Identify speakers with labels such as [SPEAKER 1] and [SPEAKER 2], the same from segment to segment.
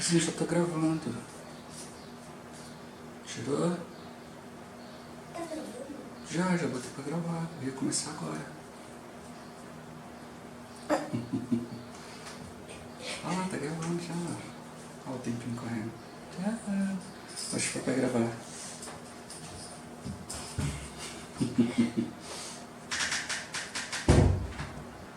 [SPEAKER 1] Assim, já tô gravando. Tirou? Já botei pra gravar. Eu ia começar agora. Ah lá, tá gravando já. Olha o tempinho correndo. Já. Acho que foi pra gravar.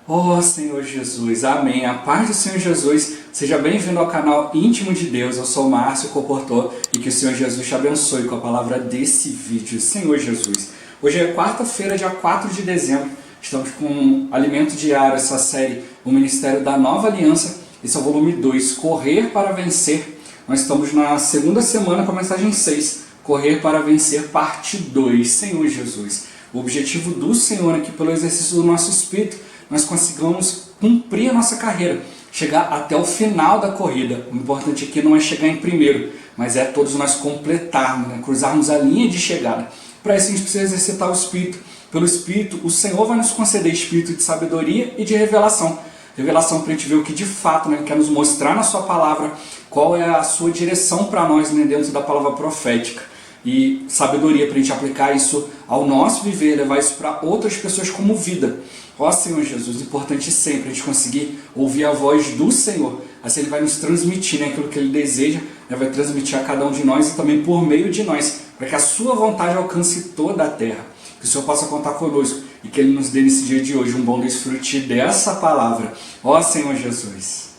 [SPEAKER 1] Oh Senhor Jesus, amém. A paz do Senhor Jesus, seja bem-vindo ao canal Íntimo de Deus. Eu sou o Márcio Comportor e que o Senhor Jesus te abençoe com a palavra desse vídeo. Senhor Jesus, hoje é quarta-feira, dia 4 de dezembro. Estamos com um alimento diário, essa série, o Ministério da Nova Aliança. Esse é o volume 2, Correr para Vencer. Nós estamos na segunda semana com a mensagem 6, Correr para Vencer, parte 2. Senhor Jesus, o objetivo do Senhor aqui pelo exercício do nosso espírito, nós consigamos cumprir a nossa carreira, chegar até o final da corrida. O importante aqui não é chegar em primeiro, mas é todos nós completarmos, né? Cruzarmos a linha de chegada. Para isso a gente precisa exercitar o Espírito. Pelo Espírito, o Senhor vai nos conceder espírito de sabedoria e de revelação. Revelação para a gente ver o que de fato, né, Ele quer nos mostrar na sua palavra, qual é a sua direção para nós, né, dentro da palavra profética. E sabedoria para a gente aplicar isso ao nosso viver, levar isso para outras pessoas como vida. Ó Senhor Jesus, importante sempre a gente conseguir ouvir a voz do Senhor. Assim Ele vai nos transmitir, né, aquilo que Ele deseja, né, vai transmitir a cada um de nós e também por meio de nós, para que a sua vontade alcance toda a terra. Que o Senhor possa contar conosco e que Ele nos dê nesse dia de hoje um bom desfrute dessa palavra. Ó Senhor Jesus.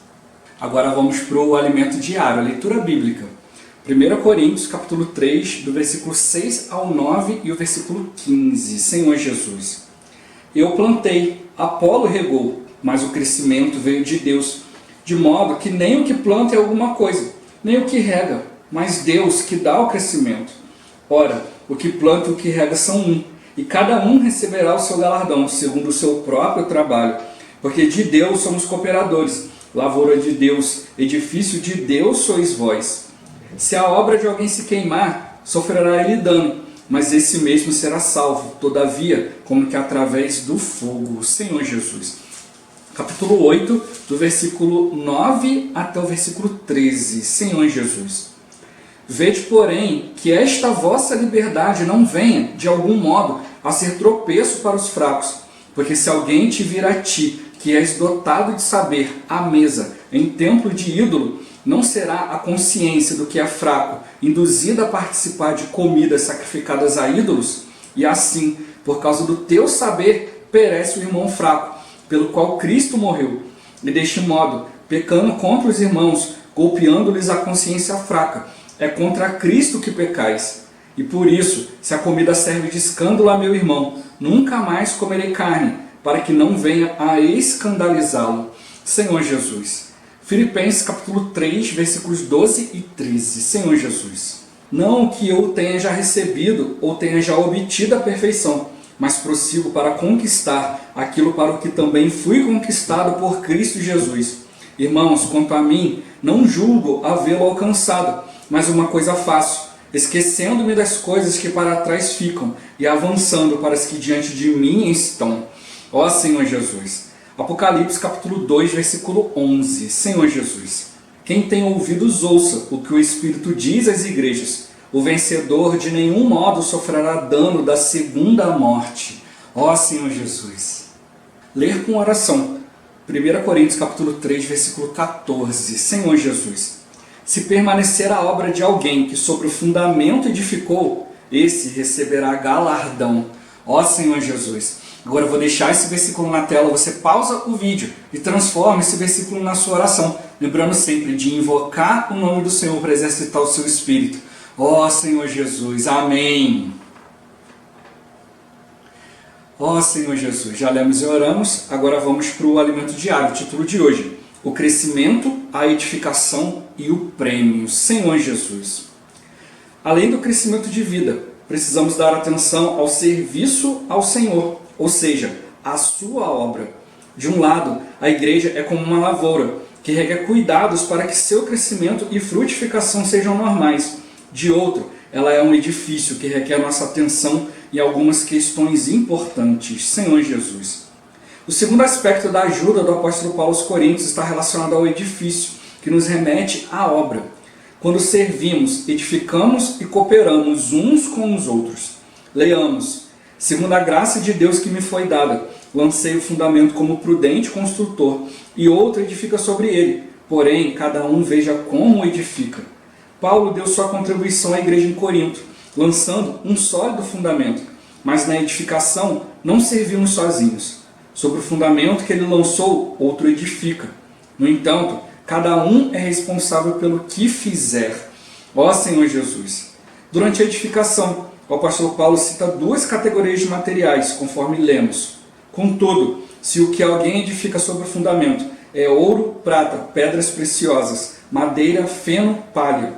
[SPEAKER 1] Agora vamos para o alimento diário, a leitura bíblica. 1 Coríntios, capítulo 3, do versículo 6 ao 9 e o versículo 15. Senhor Jesus. Eu plantei, Apolo regou, mas o crescimento veio de Deus, de modo que nem o que planta é alguma coisa, nem o que rega, mas Deus que dá o crescimento. Ora, o que planta e o que rega são um, e cada um receberá o seu galardão, segundo o seu próprio trabalho, porque de Deus somos cooperadores, lavoura de Deus, edifício de Deus sois vós. Se a obra de alguém se queimar, sofrerá ele dano, mas esse mesmo será salvo, todavia, como que através do fogo. Senhor Jesus. Capítulo 8, do versículo 9 até o versículo 13. Senhor Jesus. Vede, porém, que esta vossa liberdade não venha, de algum modo, a ser tropeço para os fracos. Porque se alguém te vir a ti, que és dotado de saber, à mesa, em templo de ídolo, não será a consciência do que é fraco, induzida a participar de comidas sacrificadas a ídolos? E assim, por causa do teu saber, perece o irmão fraco, pelo qual Cristo morreu. E deste modo, pecando contra os irmãos, golpeando-lhes a consciência fraca, é contra Cristo que pecais. E por isso, se a comida serve de escândalo a meu irmão, nunca mais comerei carne, para que não venha a escandalizá-lo. Senhor Jesus. Filipenses capítulo 3, versículos 12 e 13. Senhor Jesus. Não que eu tenha já recebido ou tenha já obtido a perfeição, mas prossigo para conquistar aquilo para o que também fui conquistado por Cristo Jesus. Irmãos, quanto a mim, não julgo havê-lo alcançado, mas uma coisa faço, esquecendo-me das coisas que para trás ficam e avançando para as que diante de mim estão. Ó Senhor Jesus. Apocalipse capítulo 2, versículo 11. Senhor Jesus. Quem tem ouvidos ouça o que o Espírito diz às igrejas. O vencedor de nenhum modo sofrerá dano da segunda morte. Ó Senhor Jesus. Ler com oração. 1 Coríntios capítulo 3, versículo 14. Senhor Jesus. Se permanecer a obra de alguém que sobre o fundamento edificou, esse receberá galardão. Ó Senhor Jesus. Agora eu vou deixar esse versículo na tela, você pausa o vídeo e transforma esse versículo na sua oração, lembrando sempre de invocar o nome do Senhor para exercitar o seu espírito. Ó Senhor Jesus, amém. Ó Senhor Jesus, já lemos e oramos, agora vamos para o alimento diário, o título de hoje. O crescimento, a edificação e o prêmio. Senhor Jesus. Além do crescimento de vida, precisamos dar atenção ao serviço ao Senhor, ou seja, a sua obra. De um lado, a igreja é como uma lavoura, que requer cuidados para que seu crescimento e frutificação sejam normais. De outro, ela é um edifício que requer nossa atenção em algumas questões importantes. Senhor Jesus. O segundo aspecto da ajuda do apóstolo Paulo aos Coríntios está relacionado ao edifício, que nos remete à obra. Quando servimos, edificamos e cooperamos uns com os outros. Leiamos: segundo a graça de Deus que me foi dada, lancei o fundamento como prudente construtor, e outro edifica sobre ele. Porém, cada um veja como edifica. Paulo deu sua contribuição à igreja em Corinto, lançando um sólido fundamento, mas na edificação não servimos sozinhos. Sobre o fundamento que ele lançou, outro edifica. No entanto, cada um é responsável pelo que fizer. Ó Senhor Jesus! Durante a edificação, o apóstolo Paulo cita duas categorias de materiais, conforme lemos. Contudo, se o que alguém edifica sobre o fundamento é ouro, prata, pedras preciosas, madeira, feno, palha.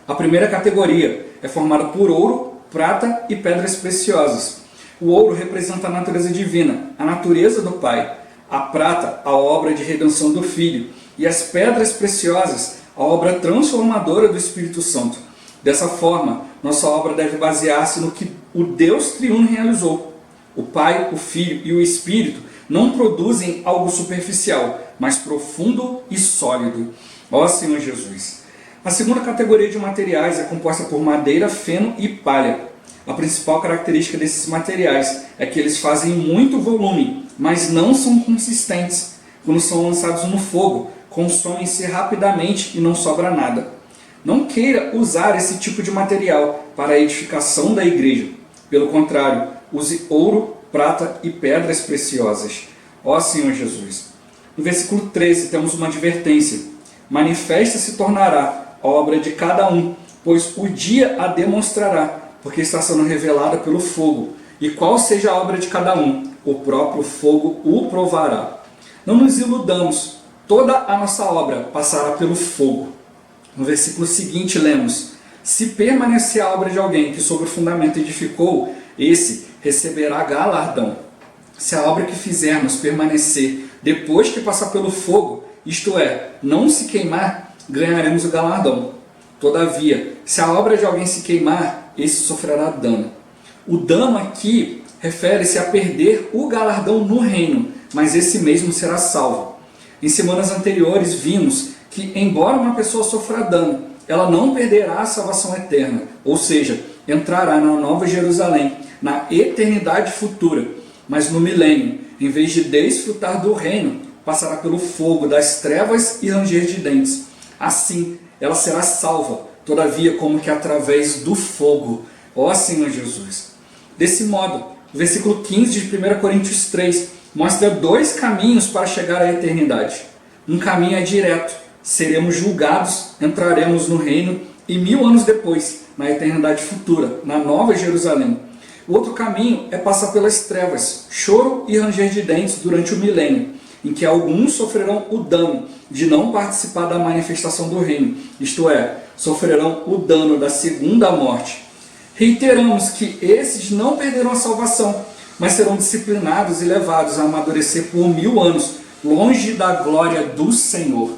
[SPEAKER 1] A primeira categoria é formada por ouro, prata e pedras preciosas. O ouro representa a natureza divina, a natureza do Pai. A prata, a obra de redenção do Filho. E as pedras preciosas, a obra transformadora do Espírito Santo. Dessa forma, nossa obra deve basear-se no que o Deus triuno realizou. O Pai, o Filho e o Espírito não produzem algo superficial, mas profundo e sólido. Ó Senhor Jesus! A segunda categoria de materiais é composta por madeira, feno e palha. A principal característica desses materiais é que eles fazem muito volume, mas não são consistentes. Quando são lançados no fogo, consomem-se rapidamente e não sobra nada. Não queira usar esse tipo de material para a edificação da igreja. Pelo contrário, use ouro, prata e pedras preciosas. Ó Senhor Jesus! No versículo 13 temos uma advertência. Manifesta se tornará a obra de cada um, pois o dia a demonstrará, porque está sendo revelada pelo fogo. E qual seja a obra de cada um, o próprio fogo o provará. Não nos iludamos, toda a nossa obra passará pelo fogo. No versículo seguinte lemos: se permanecer a obra de alguém que sobre o fundamento edificou, esse receberá galardão. Se a obra que fizermos permanecer depois que passar pelo fogo, isto é, não se queimar, ganharemos o galardão. Todavia, se a obra de alguém se queimar, esse sofrerá dano. O dano aqui refere-se a perder o galardão no reino, mas esse mesmo será salvo. Em semanas anteriores vimos que, embora uma pessoa sofra dano, ela não perderá a salvação eterna, ou seja, entrará na Nova Jerusalém, na eternidade futura, mas no milênio, em vez de desfrutar do reino, passará pelo fogo das trevas e ranger de dentes. Assim, ela será salva, todavia como que através do fogo. Ó Senhor Jesus! Desse modo, o versículo 15 de 1 Coríntios 3 mostra dois caminhos para chegar à eternidade. Um caminho é direto, seremos julgados, entraremos no reino e 1000 anos depois, na eternidade futura, na Nova Jerusalém. O outro caminho é passar pelas trevas, choro e ranger de dentes durante o milênio, em que alguns sofrerão o dano de não participar da manifestação do reino, isto é, sofrerão o dano da segunda morte. Reiteramos que esses não perderão a salvação, mas serão disciplinados e levados a amadurecer por 1000 anos, longe da glória do Senhor.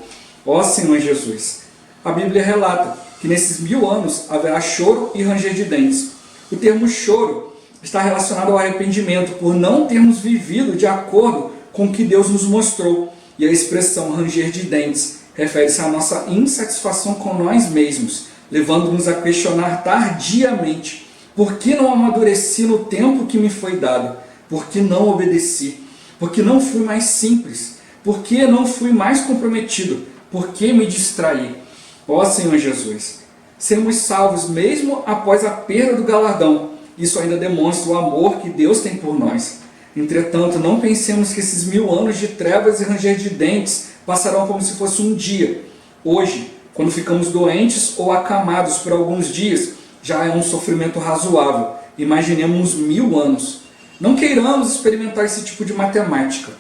[SPEAKER 1] Ó Senhor Jesus! A Bíblia relata que nesses 1000 anos haverá choro e ranger de dentes. O termo choro está relacionado ao arrependimento por não termos vivido de acordo com o que Deus nos mostrou, e a expressão ranger de dentes refere-se à nossa insatisfação com nós mesmos, levando-nos a questionar tardiamente: por que não amadureci no tempo que me foi dado? Por que não obedeci? Por que não fui mais simples? Por que não fui mais comprometido? Por que me distraí? Ó Senhor Jesus! Sermos salvos mesmo após a perda do galardão. Isso ainda demonstra o amor que Deus tem por nós. Entretanto, não pensemos que esses 1000 anos de trevas e ranger de dentes passarão como se fosse um dia. Hoje, quando ficamos doentes ou acamados por alguns dias, já é um sofrimento razoável. Imaginemos 1000 anos. Não queiramos experimentar esse tipo de matemática.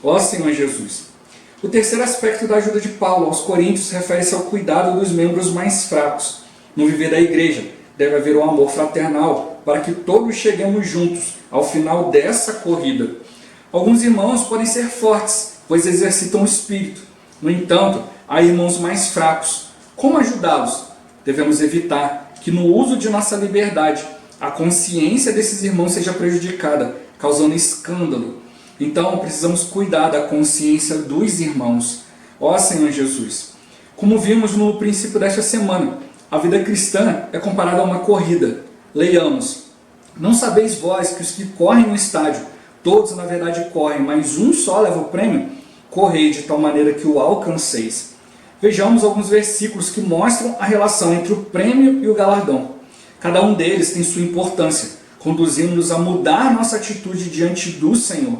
[SPEAKER 1] Ó Senhor Jesus! O terceiro aspecto da ajuda de Paulo aos Coríntios refere-se ao cuidado dos membros mais fracos. No viver da igreja, deve haver um amor fraternal para que todos cheguemos juntos ao final dessa corrida. Alguns irmãos podem ser fortes, pois exercitam o espírito. No entanto, há irmãos mais fracos. Como ajudá-los? Devemos evitar que no uso de nossa liberdade a consciência desses irmãos seja prejudicada, causando escândalo. Então precisamos cuidar da consciência dos irmãos. Ó Senhor Jesus! Como vimos no princípio desta semana, a vida cristã é comparada a uma corrida. Leiamos: não sabeis vós que os que correm no estádio, todos na verdade correm, mas um só leva o prêmio? Correi de tal maneira que o alcanceis. Vejamos alguns versículos que mostram a relação entre o prêmio e o galardão. Cada um deles tem sua importância, conduzindo-nos a mudar nossa atitude diante do Senhor.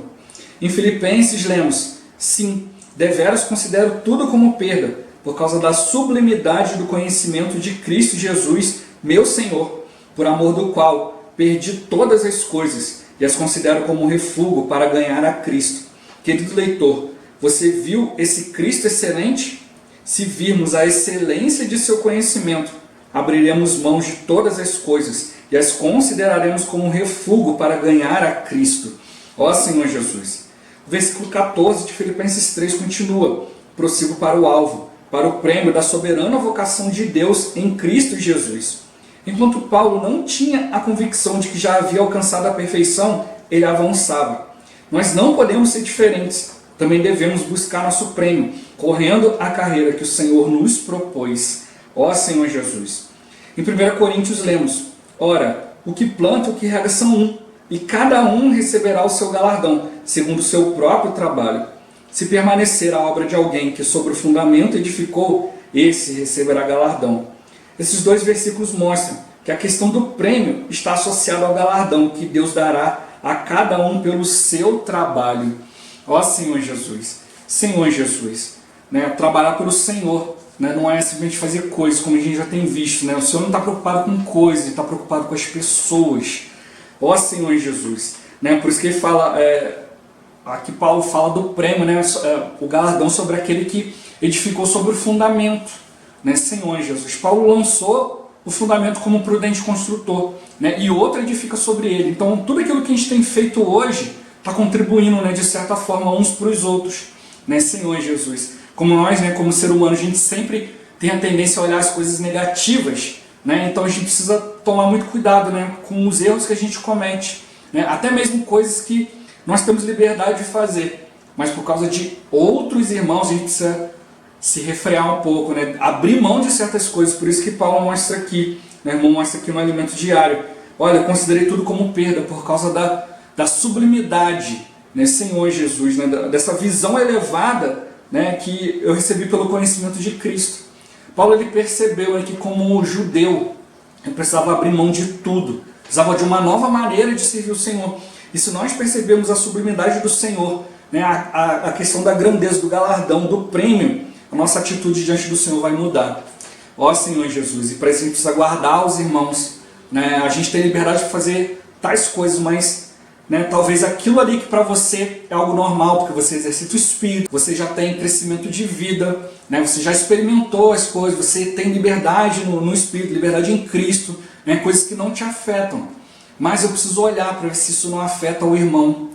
[SPEAKER 1] Em Filipenses lemos: sim, deveras considero tudo como perda, por causa da sublimidade do conhecimento de Cristo Jesus, meu Senhor, por amor do qual perdi todas as coisas e as considero como refúgio para ganhar a Cristo. Querido leitor, você viu esse Cristo excelente? Se virmos a excelência de seu conhecimento, abriremos mãos de todas as coisas e as consideraremos como um refúgio para ganhar a Cristo. Ó Senhor Jesus! O versículo 14 de Filipenses 3 continua: prossigo para o alvo, para o prêmio da soberana vocação de Deus em Cristo Jesus. Enquanto Paulo não tinha a convicção de que já havia alcançado a perfeição, ele avançava. Nós não podemos ser diferentes. Também devemos buscar nosso prêmio, correndo a carreira que o Senhor nos propôs. Ó Senhor Jesus! Em 1 Coríntios lemos: ora, o que planta e o que rega são um, e cada um receberá o seu galardão, segundo o seu próprio trabalho. Se permanecer a obra de alguém que sobre o fundamento edificou, esse receberá galardão. Esses dois versículos mostram que a questão do prêmio está associada ao galardão que Deus dará a cada um pelo seu trabalho. Ó Senhor Jesus! Senhor Jesus! Trabalhar pelo Senhor, não é simplesmente fazer coisas, como a gente já tem visto. O Senhor não está preocupado com coisas, Ele está preocupado com as pessoas. Ó Senhor Jesus! Por isso que ele fala, aqui Paulo fala do prêmio, o galardão sobre aquele que edificou sobre o fundamento. Senhor Jesus! Paulo lançou o fundamento como um prudente construtor, e outro edifica sobre ele. Então tudo aquilo que a gente tem feito hoje está contribuindo, de certa forma, uns para os outros. Senhor Jesus! Como nós, como ser humano, a gente sempre tem a tendência a olhar as coisas negativas, então a gente precisa tomar muito cuidado, com os erros que a gente comete, até mesmo coisas que nós temos liberdade de fazer, mas por causa de outros irmãos a gente precisa se refrear um pouco, abrir mão de certas coisas. Por isso que Paulo mostra aqui, irmão mostra aqui no alimento diário: olha, eu considerei tudo como perda por causa da sublimidade, Senhor Jesus, dessa visão elevada, que eu recebi pelo conhecimento de Cristo. Paulo ele percebeu que como judeu ele precisava abrir mão de tudo, precisava de uma nova maneira de servir o Senhor. E se nós percebemos a sublimidade do Senhor, a questão da grandeza, do galardão, do prêmio, a nossa atitude diante do Senhor vai mudar. Ó Senhor Jesus! E para isso a gente precisa guardar os irmãos. A gente tem liberdade de fazer tais coisas, mas talvez aquilo ali que para você é algo normal, porque você exercita o Espírito, você já tem crescimento de vida, você já experimentou as coisas, você tem liberdade no Espírito, liberdade em Cristo, coisas que não te afetam. Mas eu preciso olhar para ver se isso não afeta o irmão,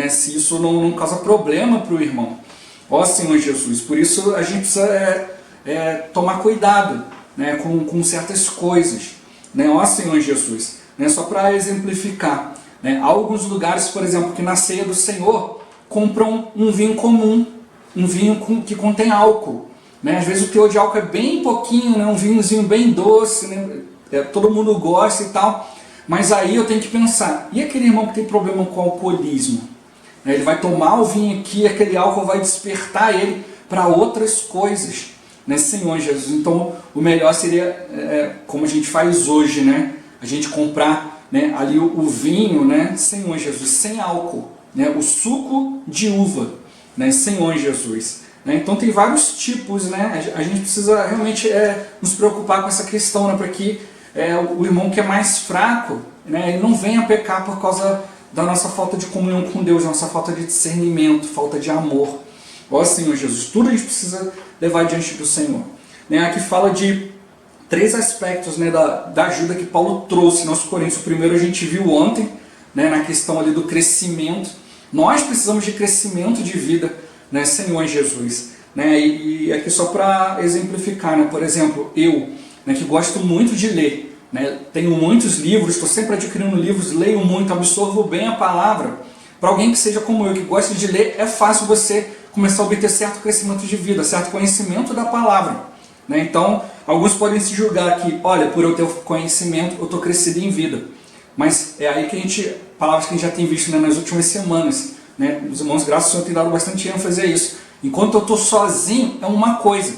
[SPEAKER 1] se isso não causa problema para o irmão. Ó Senhor Jesus! Por isso a gente precisa tomar cuidado com certas coisas. Ó Senhor Jesus! Só para exemplificar, há alguns lugares, por exemplo, que na ceia do Senhor compram um vinho comum, um vinho que contém álcool. Às vezes o teor de álcool é bem pouquinho, um vinhozinho bem doce, todo mundo gosta e tal. Mas aí eu tenho que pensar, e aquele irmão que tem problema com o alcoolismo? Ele vai tomar o vinho aqui, aquele álcool vai despertar ele para outras coisas. Senhor Jesus! Então o melhor seria, como a gente faz hoje, a gente comprar ali o vinho, Senhor Jesus, sem álcool, o suco de uva, Senhor Jesus. Então tem vários tipos, a gente precisa realmente nos preocupar com essa questão, para que o irmão que é mais fraco, ele não venha pecar por causa da nossa falta de comunhão com Deus, nossa falta de discernimento, falta de amor. Ó Senhor Jesus, tudo a gente precisa levar diante do Senhor. Aqui fala de 3 aspectos da ajuda que Paulo trouxe aos Coríntios. O primeiro a gente viu ontem, na questão ali do crescimento. Nós precisamos de crescimento de vida, Senhor Jesus. E aqui só para exemplificar, por exemplo, eu, que gosto muito de ler, tenho muitos livros, estou sempre adquirindo livros, leio muito, absorvo bem a palavra. Para alguém que seja como eu, que gosta de ler, é fácil você começar a obter certo crescimento de vida, certo conhecimento da palavra. né? Então, alguns podem se julgar que, olha, por eu ter conhecimento, eu estou crescido em vida. Mas é aí que palavras que a gente já tem visto, né, nas últimas semanas, né? Os irmãos, graças ao Senhor, têm dado bastante ênfase a isso. Enquanto eu estou sozinho, é uma coisa.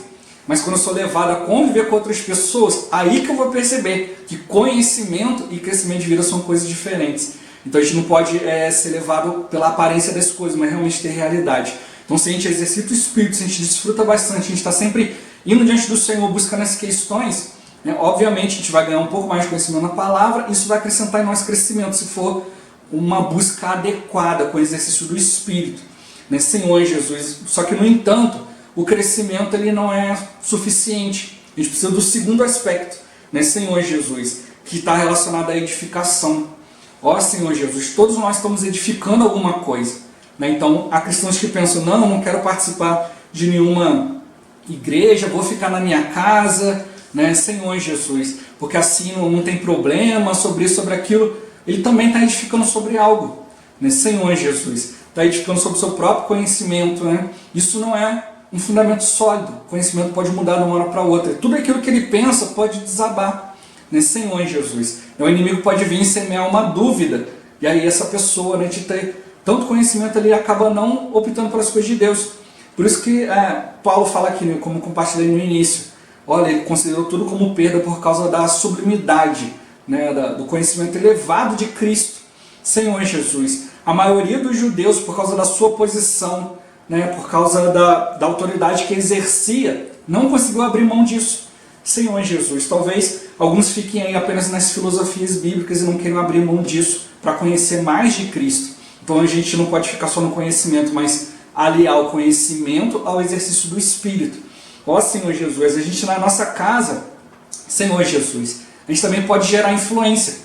[SPEAKER 1] Mas quando eu sou levado a conviver com outras pessoas, aí que eu vou perceber que conhecimento e crescimento de vida são coisas diferentes. Então a gente não pode ser levado pela aparência das coisas, mas realmente ter realidade. Então se a gente exercita o Espírito, se a gente desfruta bastante, a gente está sempre indo diante do Senhor, buscando essas questões, né, obviamente a gente vai ganhar um pouco mais de conhecimento na palavra, isso vai acrescentar em nosso crescimento, se for uma busca adequada com o exercício do Espírito, né, Senhor Jesus. Só que, no entanto, o crescimento ele não é suficiente. A gente precisa do segundo aspecto, né, Senhor Jesus, que está relacionado à edificação. Ó Senhor Jesus, todos nós estamos edificando alguma coisa, né? Então, há cristãos que pensam, não, eu não quero participar de nenhuma igreja, vou ficar na minha casa, né, Senhor Jesus, porque assim não tem problema sobre isso, sobre aquilo. Ele também está edificando sobre algo, né, Senhor Jesus. Está edificando sobre o seu próprio conhecimento, né? Isso não é um fundamento sólido. O conhecimento pode mudar de uma hora para outra. Tudo aquilo que ele pensa pode desabar, né, Senhor Jesus. O inimigo pode vir e semear uma dúvida, e aí essa pessoa, né, de ter tanto conhecimento, ele acaba não optando pelas coisas de Deus. Por isso que Paulo fala aqui, né, como compartilhei no início, olha, ele considerou tudo como perda por causa da sublimidade, né, do conhecimento elevado de Cristo. Senhor Jesus, a maioria dos judeus, por causa da sua posição, né, por causa da autoridade que exercia, não conseguiu abrir mão disso. Senhor Jesus, talvez alguns fiquem aí apenas nas filosofias bíblicas e não queiram abrir mão disso para conhecer mais de Cristo. Então a gente não pode ficar só no conhecimento, mas aliar o conhecimento ao exercício do Espírito. Ó Senhor Jesus, a gente na nossa casa, Senhor Jesus, a gente também pode gerar influência.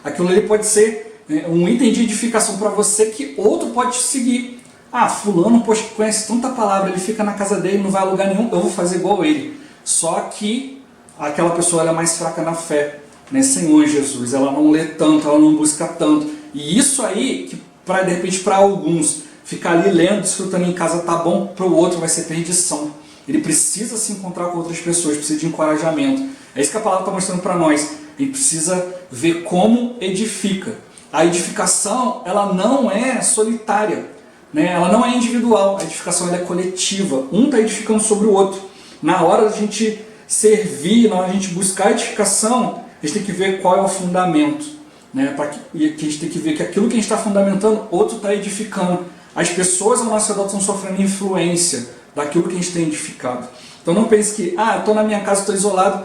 [SPEAKER 1] Aquilo ali pode ser um item de edificação para você que outro pode te seguir. Ah, fulano, poxa, que conhece tanta palavra, ele fica na casa dele, não vai a lugar nenhum, eu vou fazer igual ele. Só que aquela pessoa ela é mais fraca na fé, né? Senhor Jesus, ela não lê tanto, ela não busca tanto. E isso aí, que de repente para alguns, ficar ali lendo, desfrutando em casa tá bom, para o outro vai ser perdição. Ele precisa se encontrar com outras pessoas, precisa de encorajamento. É isso que a palavra está mostrando para nós. A gente precisa ver como edifica. A edificação, ela não é solitária, né? Ela não é individual, a edificação ela é coletiva. Um está edificando sobre o outro. Na hora da gente servir, na hora da gente buscar a edificação, a gente tem que ver qual é o fundamento, né? E a gente tem que ver que aquilo que a gente está fundamentando, outro está edificando. As pessoas ao nosso redor estão sofrendo influência daquilo que a gente tem edificado. Então não pense que, eu estou na minha casa, estou isolado,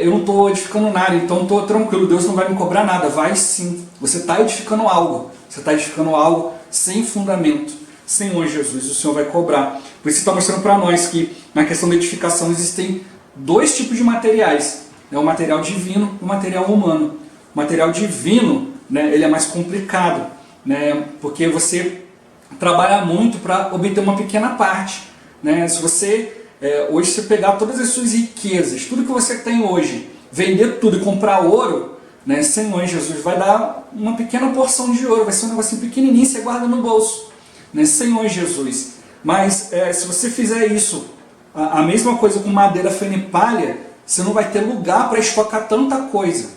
[SPEAKER 1] eu não estou edificando nada, então estou tranquilo, Deus não vai me cobrar nada. Vai sim, você está edificando algo, sem fundamento. Senhor Jesus, o Senhor vai cobrar. Por isso está mostrando para nós que na questão da edificação existem dois tipos de materiais, né? O material divino e o material humano. O material divino, né, ele é mais complicado, né, porque você trabalha muito para obter uma pequena parte, né? Se você hoje você pegar todas as suas riquezas, tudo que você tem hoje, vender tudo e comprar ouro, né, Senhor Jesus, vai dar uma pequena porção de ouro, vai ser um negocinho pequenininho, você guarda no bolso, né, Senhor Jesus. Mas se você fizer isso, a mesma coisa com madeira, feno e palha, você não vai ter lugar para estocar tanta coisa.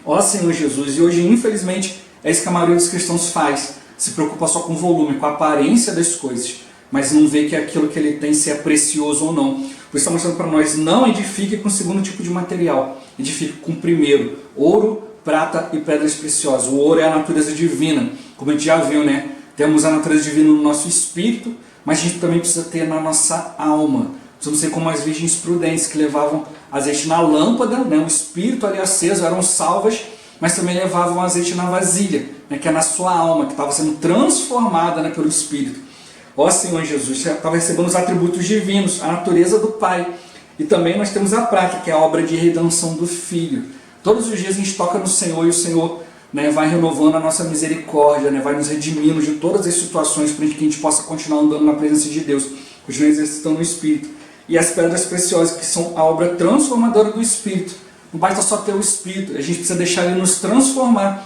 [SPEAKER 1] Ó Senhor Jesus, e hoje infelizmente é isso que a maioria dos cristãos faz, se preocupa só com o volume, com a aparência das coisas, mas não vê que aquilo que ele tem se é precioso ou não. Por isso está mostrando para nós, não edifique com o segundo tipo de material, edifique com o primeiro, ouro, prata e pedras preciosas. O ouro é a natureza divina, como a gente já viu, né? Temos a natureza divina no nosso espírito, mas a gente também precisa ter na nossa alma. Precisamos ser como as virgens prudentes que levavam azeite na lâmpada, né? O espírito ali aceso, eram salvas, mas também levavam azeite na vasilha, né? Que é na sua alma, que estava sendo transformada, né, pelo Espírito. Ó Senhor Jesus, você estava recebendo os atributos divinos, a natureza do Pai. E também nós temos a prata, que é a obra de redenção do Filho. Todos os dias a gente toca no Senhor e o Senhor, né, vai renovando a nossa misericórdia, né, vai nos redimindo de todas as situações para que a gente possa continuar andando na presença de Deus, continuar exercitando o Espírito. E as pedras preciosas, que são a obra transformadora do Espírito. Não basta só ter o Espírito, a gente precisa deixar Ele nos transformar,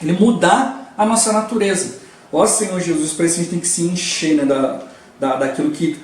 [SPEAKER 1] Ele mudar a nossa natureza. Ó Senhor Jesus, para isso a gente tem que se encher, né, daquilo que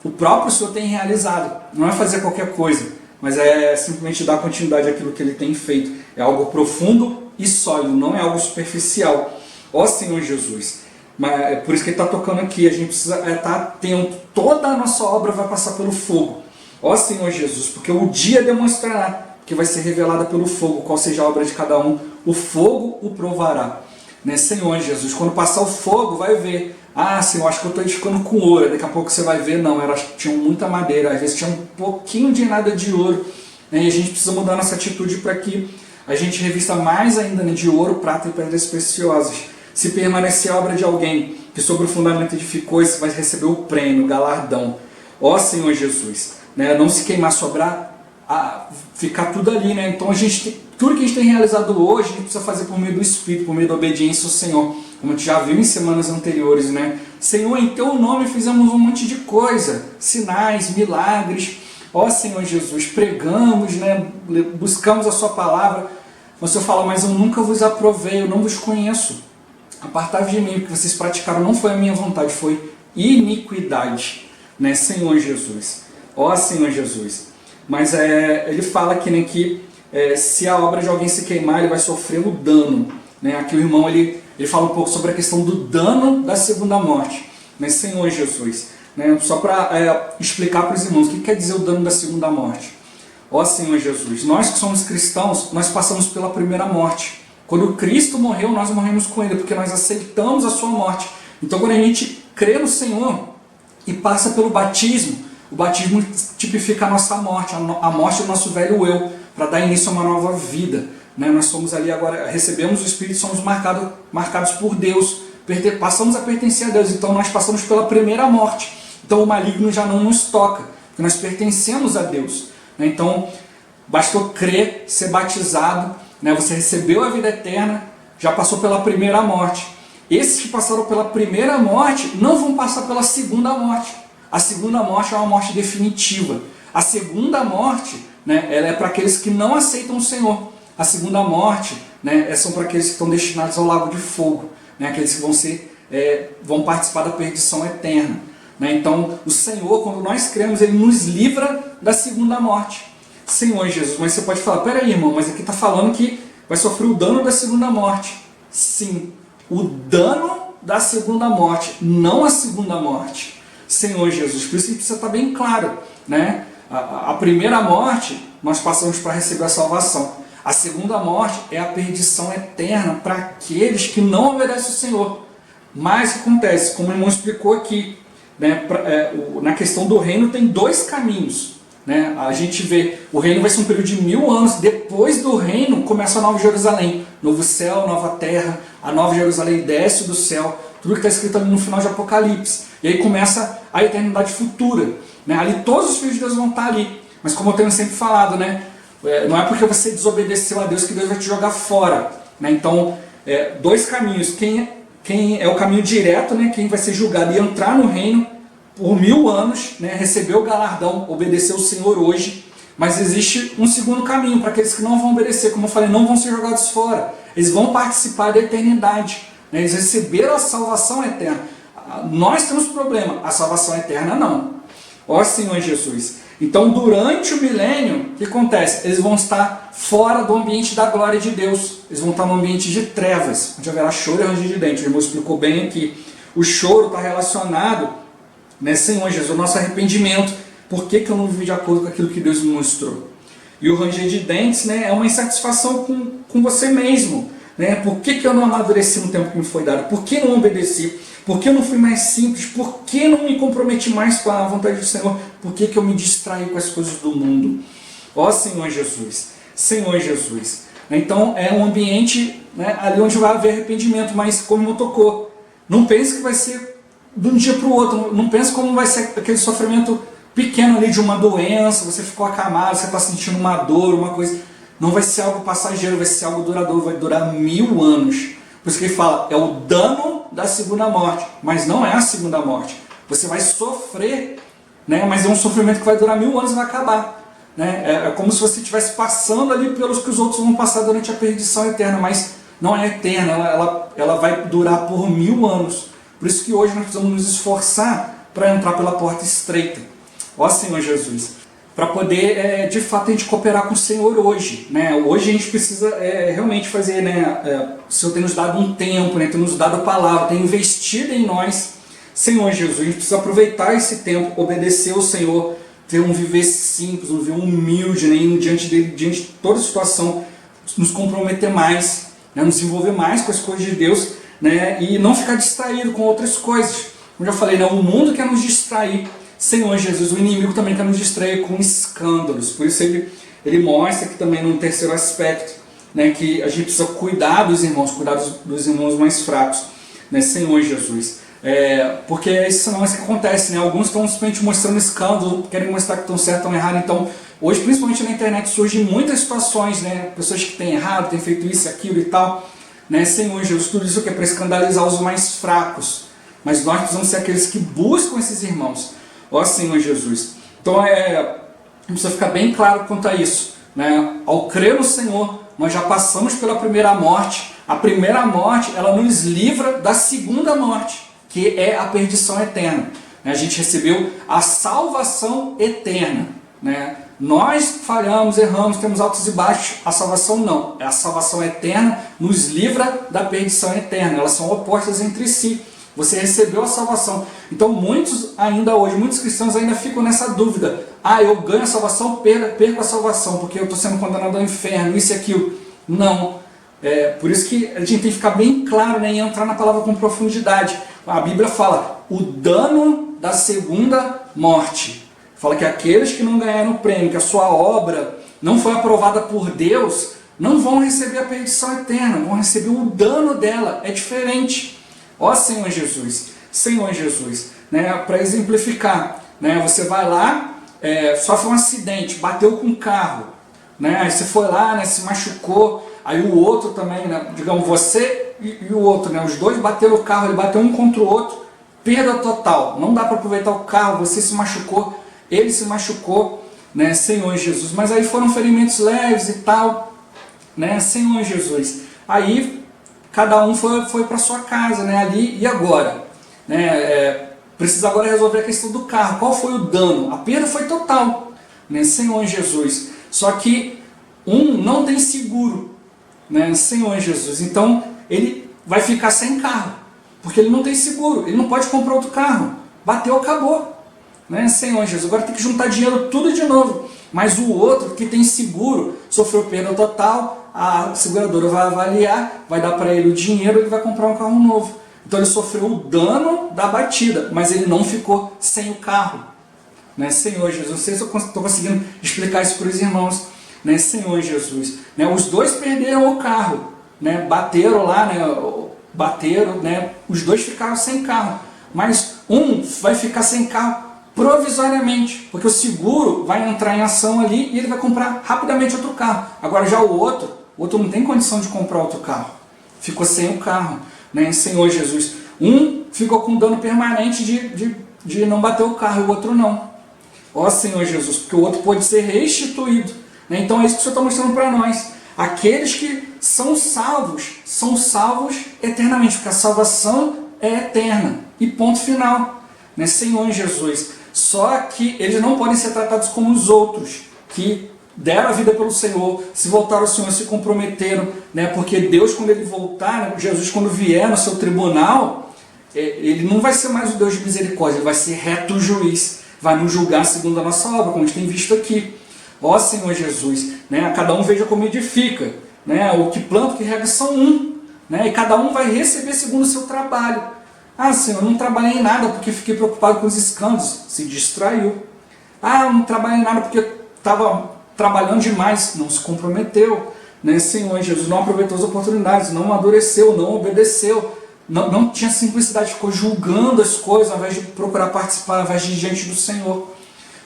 [SPEAKER 1] o próprio Senhor tem realizado. Não é fazer qualquer coisa, mas é simplesmente dar continuidade àquilo que Ele tem feito. É algo profundo e sólido, não é algo superficial. Ó Senhor Jesus, mas é por isso que Ele está tocando aqui, a gente precisa estar atento, toda a nossa obra vai passar pelo fogo. Ó Senhor Jesus, porque o dia demonstrará que vai ser revelada pelo fogo, qual seja a obra de cada um, o fogo o provará. Né? Senhor Jesus, quando passar o fogo, vai ver, ah, Senhor, acho que eu estou edificando com ouro, daqui a pouco você vai ver, não, elas tinham muita madeira, às vezes tinha um pouquinho de nada de ouro, né? E a gente precisa mudar nossa atitude para que a gente revista mais ainda, né, de ouro, prata e pedras preciosas. Se permanecer a obra de alguém que sobre o fundamento edificou, esse vai receber o prêmio, o galardão. Ó Senhor Jesus, né? Não se queimar, sobrar, ficar tudo ali, né? Então tudo que a gente tem realizado hoje, a gente precisa fazer por meio do Espírito, por meio da obediência ao Senhor, como a gente já viu em semanas anteriores, né? Senhor, em Teu nome fizemos um monte de coisa, sinais, milagres. Ó Senhor Jesus, pregamos, né? Buscamos a Sua palavra. O Senhor fala, mas eu nunca vos aprovei, eu não vos conheço. Apartai-vos de mim, o que vocês praticaram não foi a minha vontade, foi iniquidade, né? Senhor Jesus. Ó Senhor Jesus. Mas ele fala aqui, né, que se a obra de alguém se queimar, ele vai sofrer o dano. Né? Aqui o irmão ele fala um pouco sobre a questão do dano da segunda morte. Mas Senhor Jesus, né? Só para explicar para os irmãos o que quer dizer o dano da segunda morte. Ó Senhor Jesus, nós que somos cristãos, nós passamos pela primeira morte. Quando Cristo morreu, nós morremos com Ele, porque nós aceitamos a Sua morte. Então quando a gente crê no Senhor e passa pelo batismo, o batismo tipifica a nossa morte, a morte do nosso velho eu, para dar início a uma nova vida. Né? Nós somos ali agora, recebemos o Espírito, somos marcados por Deus, passamos a pertencer a Deus, então nós passamos pela primeira morte. Então o maligno já não nos toca, porque nós pertencemos a Deus. Né? Então bastou crer, ser batizado, né? Você recebeu a vida eterna, já passou pela primeira morte. Esses que passaram pela primeira morte não vão passar pela segunda morte. A segunda morte é uma morte definitiva. A segunda morte, né, ela é para aqueles que não aceitam o Senhor. A segunda morte, né, são para aqueles que estão destinados ao lago de fogo, né, aqueles que vão participar da perdição eterna. Né? Então, o Senhor, quando nós cremos, Ele nos livra da segunda morte. Senhor Jesus, mas você pode falar, peraí, irmão, mas aqui está falando que vai sofrer o dano da segunda morte. Sim, o dano da segunda morte, não a segunda morte. Senhor Jesus, por isso que precisa estar bem claro, né? A primeira morte, nós passamos para receber a salvação. A segunda morte é a perdição eterna para aqueles que não obedecem ao Senhor. Mas o que acontece? Como o irmão explicou aqui, né? Na questão do reino tem dois caminhos. Né? A gente vê, o reino vai ser um período de 1000 anos, depois do reino começa a Nova Jerusalém. Novo céu, nova terra, a Nova Jerusalém desce do céu. Tudo que está escrito ali no final de Apocalipse. E aí começa a eternidade futura. Né? Ali todos os filhos de Deus vão estar ali. Mas como eu tenho sempre falado, né? Não é porque você desobedeceu a Deus que Deus vai te jogar fora. Né? Então, dois caminhos. Quem é o caminho direto, né? Quem vai ser julgado e entrar no reino por 1000 anos, né? Receber o galardão, obedecer o Senhor hoje. Mas existe um segundo caminho para aqueles que não vão obedecer. Como eu falei, não vão ser jogados fora. Eles vão participar da eternidade. Eles receberam a salvação eterna. Nós temos problema, a salvação eterna não. Ó Senhor Jesus. Então durante o milênio, o que acontece? Eles vão estar fora do ambiente da glória de Deus. Eles vão estar no ambiente de trevas, onde haverá choro e ranger de dentes. O irmão explicou bem aqui. O choro está relacionado, né, Senhor Jesus, ao nosso arrependimento. Por que eu não vivi de acordo com aquilo que Deus me mostrou? E o ranger de dentes, né, é uma insatisfação com você mesmo. Né? Por que eu não amadureci no tempo que me foi dado? Por que não obedeci? Por que eu não fui mais simples? Por que não me comprometi mais com a vontade do Senhor? Por que eu me distraí com as coisas do mundo? Ó Senhor Jesus, Senhor Jesus. Então é um ambiente, né, ali onde vai haver arrependimento, mas como tocou, não pense que vai ser de um dia para o outro, não pense como vai ser aquele sofrimento pequeno ali de uma doença, você ficou acamado, você está sentindo uma dor, uma coisa. Não vai ser algo passageiro, vai ser algo duradouro, vai durar 1000 anos. Por isso que ele fala, é o dano da segunda morte, mas não é a segunda morte. Você vai sofrer, né? Mas é um sofrimento que vai durar 1000 anos e vai acabar. Né? É como se você estivesse passando ali pelos que os outros vão passar durante a perdição eterna, mas não é eterna, ela vai durar por 1000 anos. Por isso que hoje nós precisamos nos esforçar para entrar pela porta estreita. Ó Senhor Jesus, para poder de fato a gente cooperar com o Senhor hoje, né? Hoje a gente precisa realmente fazer, né? O Senhor tem nos dado um tempo, né? Tem nos dado a palavra, tem investido em nós. Senhor Jesus, a gente precisa aproveitar esse tempo, obedecer ao Senhor, ter um viver simples, um viver humilde, né? E diante dele, diante de toda situação, nos comprometer mais, né? Nos envolver mais com as coisas de Deus, né? E não ficar distraído com outras coisas. Como eu já falei, né? O mundo quer nos distrair. Senhor Jesus, o inimigo também quer nos distrair com escândalos. Por isso ele mostra aqui também num terceiro aspecto, né, que a gente precisa cuidar dos irmãos mais fracos, né, Senhor Jesus. Porque isso não é isso que acontece, né? Alguns estão simplesmente mostrando escândalo, querem mostrar que estão certo ou errado. Então, hoje, principalmente na internet, surgem muitas situações, né? Pessoas que têm errado, têm feito isso, aquilo e tal, né? Senhor Jesus, tudo isso que é para escandalizar os mais fracos. Mas nós precisamos ser aqueles que buscam esses irmãos. Ó Senhor Jesus. Então precisa ficar bem claro quanto a isso, né? Ao crer no Senhor, nós já passamos pela primeira morte. A primeira morte, ela nos livra da segunda morte, que é a perdição eterna. A gente recebeu a salvação eterna, né? Nós falhamos, erramos, temos altos e baixos. A salvação não. A salvação eterna nos livra da perdição eterna. Elas são opostas entre si. Você recebeu a salvação. Então muitos cristãos ainda ficam nessa dúvida. Eu ganho a salvação, perco a salvação, porque eu estou sendo condenado ao inferno, isso e aquilo. Não. Por isso que a gente tem que ficar bem claro, né, e entrar na palavra com profundidade. A Bíblia fala o dano da segunda morte. Fala que aqueles que não ganharam o prêmio, que a sua obra não foi aprovada por Deus, não vão receber a perdição eterna, vão receber o dano dela. É diferente. Ó Senhor Jesus, né, para exemplificar, né, você vai lá, sofre um acidente, bateu com um carro, né, aí você foi lá, né, se machucou, aí o outro também, né, digamos você e o outro, né, os dois bateram o carro, ele bateu um contra o outro, perda total, não dá para aproveitar o carro, você se machucou, ele se machucou, né, Senhor Jesus, mas aí foram ferimentos leves e tal, né, Senhor Jesus, aí cada um foi para sua casa, né, ali e agora, né, precisa agora resolver a questão do carro. Qual foi o dano? A perda foi total, né, Senhor Jesus. Só que um não tem seguro, né, Senhor Jesus. Então ele vai ficar sem carro, porque ele não tem seguro, ele não pode comprar outro carro. Bateu, acabou, né, Senhor Jesus. Agora tem que juntar dinheiro tudo de novo. Mas o outro que tem seguro sofreu perda total. A seguradora vai avaliar, vai dar para ele o dinheiro e ele vai comprar um carro novo. Então ele sofreu o dano da batida, mas ele não ficou sem o carro, né? Senhor Jesus, não sei se eu estou conseguindo explicar isso para os irmãos, né? Senhor Jesus, né? Os dois perderam o carro, né? Bateram lá, né? Os dois ficaram sem carro, mas um vai ficar sem carro provisoriamente, porque o seguro vai entrar em ação ali e ele vai comprar rapidamente outro carro. Agora já o outro não tem condição de comprar outro carro, ficou sem o carro, né? Senhor Jesus, um ficou com dano permanente de não bater o carro, o outro não. Ó Senhor Jesus, porque o outro pode ser restituído, né? Então é isso que o Senhor está mostrando para nós. Aqueles que são salvos eternamente, porque a salvação é eterna e ponto final, né? Senhor Jesus. Só que eles não podem ser tratados como os outros, que deram a vida pelo Senhor, se voltaram ao Senhor, se comprometeram, né? Porque Deus, quando ele voltar, né? Jesus, quando vier no seu tribunal, ele não vai ser mais o Deus de misericórdia, ele vai ser reto juiz, vai nos julgar segundo a nossa obra, como a gente tem visto aqui. Ó Senhor Jesus, né? Cada um veja como edifica, né? O que planta, o que rega são um, né? E cada um vai receber segundo o seu trabalho. Senhor, eu não trabalhei em nada porque fiquei preocupado com os escândalos, se distraiu. Eu não trabalhei em nada porque estava trabalhando demais, não se comprometeu, né? Senhor Jesus, não aproveitou as oportunidades, não amadureceu, não obedeceu, não tinha simplicidade, ficou julgando as coisas ao invés de procurar participar, ao invés de ir diante do Senhor.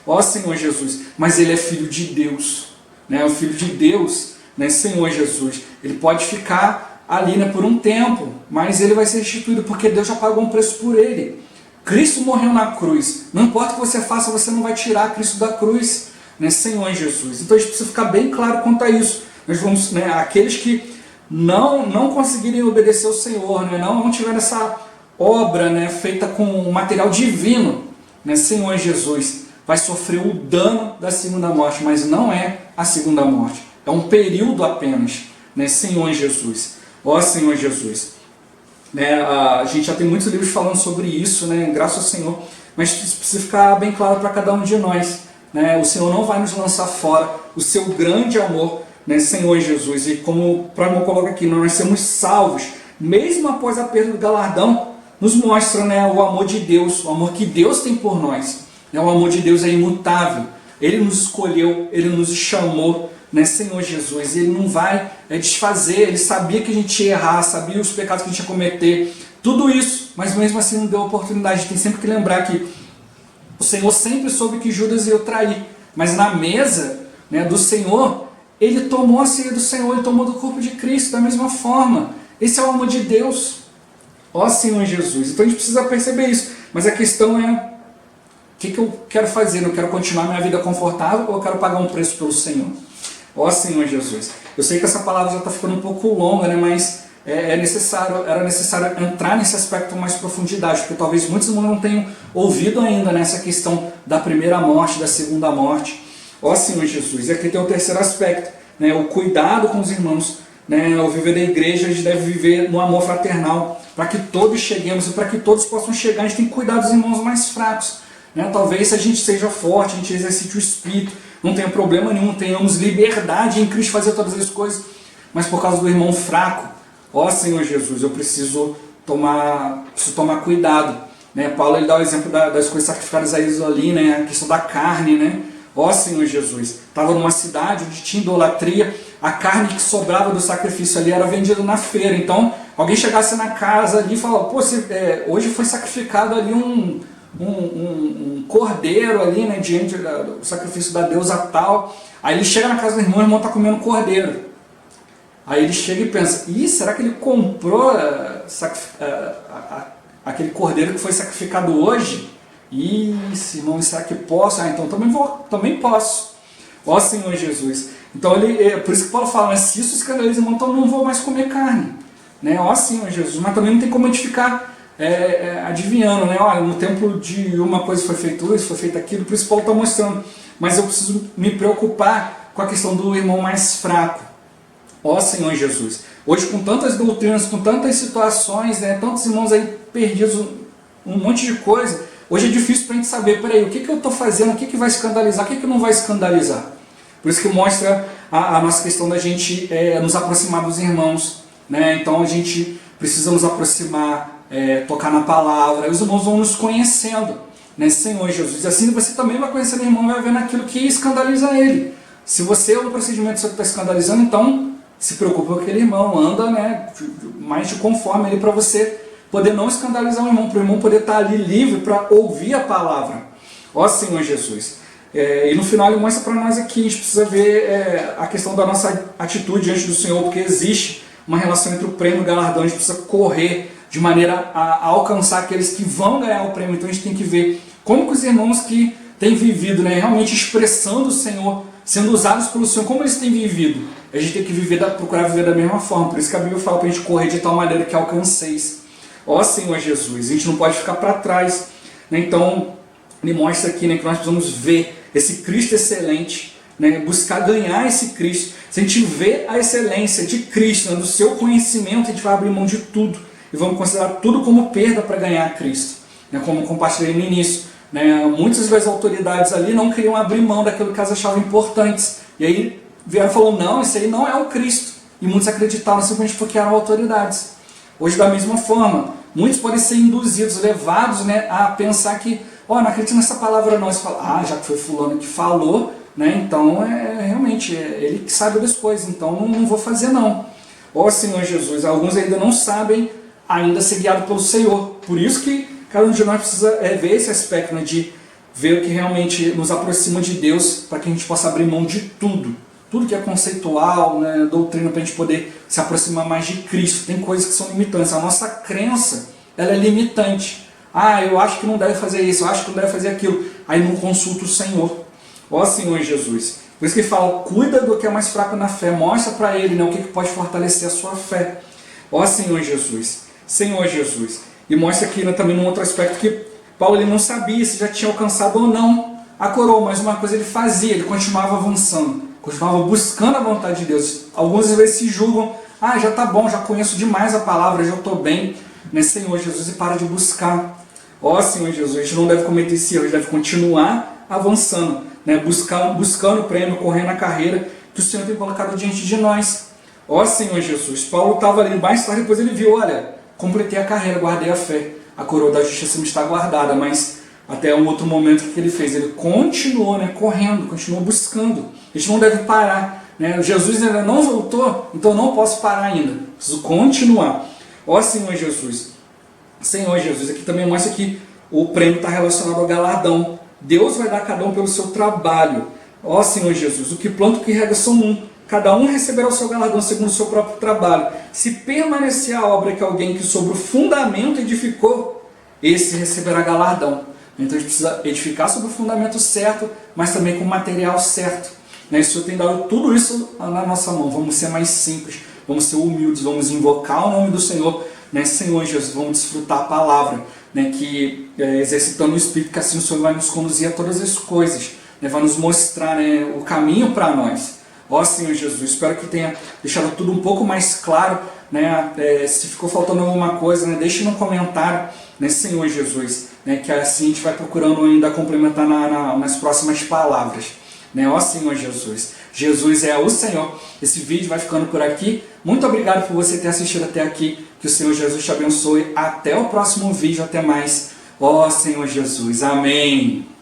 [SPEAKER 1] Ó Senhor Jesus, mas ele é filho de Deus, né? O filho de Deus, né? Senhor Jesus, ele pode ficar ali, né, por um tempo, mas ele vai ser restituído porque Deus já pagou um preço por ele. Cristo morreu na cruz, não importa o que você faça, você não vai tirar Cristo da cruz, né, Senhor Jesus. Então a gente precisa ficar bem claro quanto a isso. Nós vamos, né, aqueles que não conseguirem obedecer ao Senhor, né, não tiveram essa obra, né, feita com material divino, né, Senhor Jesus, vai sofrer o dano da segunda morte, mas não é a segunda morte, é um período apenas, né, Senhor Jesus. Ó Senhor Jesus, né, a gente já tem muitos livros falando sobre isso, né, graças ao Senhor, mas isso precisa ficar bem claro para cada um de nós, né, o Senhor não vai nos lançar fora, o seu grande amor, né, Senhor Jesus, e como o próprio irmão coloca aqui, nós sermos salvos, mesmo após a perda do galardão, nos mostra, né, o amor de Deus, o amor que Deus tem por nós, né, o amor de Deus é imutável, Ele nos escolheu, Ele nos chamou, né, Senhor Jesus, e Ele não vai desfazer, Ele sabia que a gente ia errar, sabia os pecados que a gente ia cometer, tudo isso, mas mesmo assim não deu oportunidade. A gente tem sempre que lembrar que o Senhor sempre soube que Judas ia o trair, mas na mesa, né, do Senhor, Ele tomou a ceia do Senhor, Ele tomou do corpo de Cristo da mesma forma. Esse é o amor de Deus, ó Senhor Jesus. Então a gente precisa perceber isso, mas a questão é, o que eu quero fazer? Eu quero continuar minha vida confortável ou eu quero pagar um preço pelo Senhor? Ó Senhor Jesus. Eu sei que essa palavra já está ficando um pouco longa, né, mas era necessário entrar nesse aspecto com mais profundidade, porque talvez muitos irmãos não tenham ouvido ainda nessa questão da primeira morte, da segunda morte. Ó Senhor Jesus. E aqui tem o terceiro aspecto, né, o cuidado com os irmãos, né, o viver da igreja, a gente deve viver no amor fraternal, para que todos cheguemos e para que todos possam chegar, a gente tem que cuidar dos irmãos mais fracos, né? Talvez se a gente seja forte, a gente exercite o Espírito, não tenha problema nenhum, tenhamos liberdade em Cristo fazer todas as coisas, mas por causa do irmão fraco, ó Senhor Jesus, eu preciso tomar cuidado, né? Paulo ele dá o exemplo das coisas sacrificadas a Cristo ali, né? A questão da carne, né? Ó Senhor Jesus, estava numa cidade onde tinha idolatria, a carne que sobrava do sacrifício ali era vendida na feira, então alguém chegasse na casa ali e falava, pô, hoje foi sacrificado ali um cordeiro ali, né, diante do sacrifício da deusa tal, aí ele chega na casa do irmão, o irmão está comendo cordeiro, aí ele chega e pensa, será que ele comprou aquele cordeiro que foi sacrificado hoje? Irmão, será que posso? Então também posso. Ó Senhor Jesus. Então por isso que Paulo fala, mas se isso escandaliza, irmão, então não vou mais comer carne, né? Ó Senhor Jesus. Mas também não tem como a gente ficar adivinhando, né? Olha, no tempo de uma coisa foi feito isso, foi feito aquilo, por isso Paulo está mostrando. Mas eu preciso me preocupar com a questão do irmão mais fraco. Ó Senhor Jesus. Hoje, com tantas doutrinas, com tantas situações, né, tantos irmãos aí perdidos, um monte de coisa, hoje é difícil para a gente saber, peraí, o que eu estou fazendo, o que vai escandalizar, o que não vai escandalizar. Por isso que mostra a nossa questão da gente nos aproximar dos irmãos, né? Então a gente precisa nos aproximar, tocar na palavra, e os irmãos vão nos conhecendo, né? Senhor Jesus. E assim você também vai conhecendo o irmão, vai vendo aquilo que escandaliza ele. Se você é um procedimento que está escandalizando, então se preocupe com aquele irmão, anda, né, mais de conforme ali para você poder não escandalizar o irmão, para o irmão poder estar ali livre para ouvir a palavra. Ó Senhor Jesus. E no final ele mostra para nós aqui, a gente precisa ver a questão da nossa atitude diante do Senhor, porque existe uma relação entre o prêmio e o galardão, a gente precisa correr de maneira a alcançar aqueles que vão ganhar o prêmio. Então a gente tem que ver como que os irmãos que têm vivido, né, realmente expressando o Senhor, sendo usados pelo Senhor, como eles têm vivido. A gente tem que procurar viver da mesma forma, por isso que a Bíblia fala para a gente correr de tal maneira que alcanceis. Ó Senhor Jesus, a gente não pode ficar para trás, né? Então ele mostra aqui, né, que nós precisamos ver esse Cristo excelente, né, buscar ganhar esse Cristo. Se a gente vê a excelência de Cristo, né, do seu conhecimento, a gente vai abrir mão de tudo e vamos considerar tudo como perda para ganhar Cristo, né, como eu compartilhei no início, né? Muitas das autoridades ali não queriam abrir mão daquilo que elas achavam importantes, e aí vieram e falaram, não, isso aí não é o Cristo, e muitos acreditaram simplesmente porque eram autoridades. Hoje, da mesma forma, muitos podem ser induzidos, levados, né, a pensar que, não acredito nessa palavra não. Você fala, já que foi fulano que falou, né, então realmente ele que sabe das coisas, então não vou fazer não. Ó Senhor Jesus, alguns ainda não sabem ainda ser guiados pelo Senhor. Por isso que cada um de nós precisa ver esse aspecto, né, de ver o que realmente nos aproxima de Deus, para que a gente possa abrir mão de tudo que é conceitual, né, doutrina, para a gente poder se aproximar mais de Cristo. Tem coisas que são limitantes. A nossa crença, ela é limitante. Eu acho que não deve fazer isso, eu acho que não deve fazer aquilo. Aí não consulta o Senhor. Ó Senhor Jesus. Por isso que ele fala, cuida do que é mais fraco na fé. Mostra para ele, né, o que pode fortalecer a sua fé. Ó Senhor Jesus. Senhor Jesus. E mostra aqui, né, também num outro aspecto que Paulo ele não sabia se já tinha alcançado ou não a coroa, mas uma coisa ele fazia, ele continuava avançando, continuava buscando a vontade de Deus. Alguns às vezes se julgam, já tá bom, já conheço demais a palavra, já estou bem, né, Senhor Jesus, e para de buscar. Senhor Jesus, a gente não deve cometer esse erro, a gente deve continuar avançando, né, buscando o prêmio, correndo a carreira que o Senhor tem colocado diante de nós. Senhor Jesus, Paulo estava ali, mais tarde depois ele viu, olha, completei a carreira, guardei a fé, a coroa da justiça me está guardada, mas até um outro momento que ele fez, ele continuou, né, correndo, continuou buscando. A gente não deve parar, né? Jesus ainda não voltou, então eu não posso parar ainda, preciso continuar. Senhor Jesus, aqui também mostra que o prêmio está relacionado ao galardão. Deus vai dar a cada um pelo seu trabalho. Senhor Jesus, o que planta, o que rega são um. Cada um receberá o seu galardão segundo o seu próprio trabalho. Se permanecer a obra que alguém que sobre o fundamento edificou, esse receberá galardão. Então a gente precisa edificar sobre o fundamento certo, mas também com o material certo. O Senhor tem dado tudo isso na nossa mão. Vamos ser mais simples, vamos ser humildes, vamos invocar o nome do Senhor. Senhor Jesus, vamos desfrutar a palavra, que exercitando o Espírito, que assim o Senhor vai nos conduzir a todas as coisas, vai nos mostrar o caminho para nós. Senhor Jesus, espero que tenha deixado tudo um pouco mais claro, se ficou faltando alguma coisa, deixe no comentário, Senhor Jesus, que assim a gente vai procurando ainda complementar nas próximas palavras. Senhor Jesus, Jesus é o Senhor. Esse vídeo vai ficando por aqui. Muito obrigado por você ter assistido até aqui. Que o Senhor Jesus te abençoe. Até o próximo vídeo. Até mais. Senhor Jesus. Amém.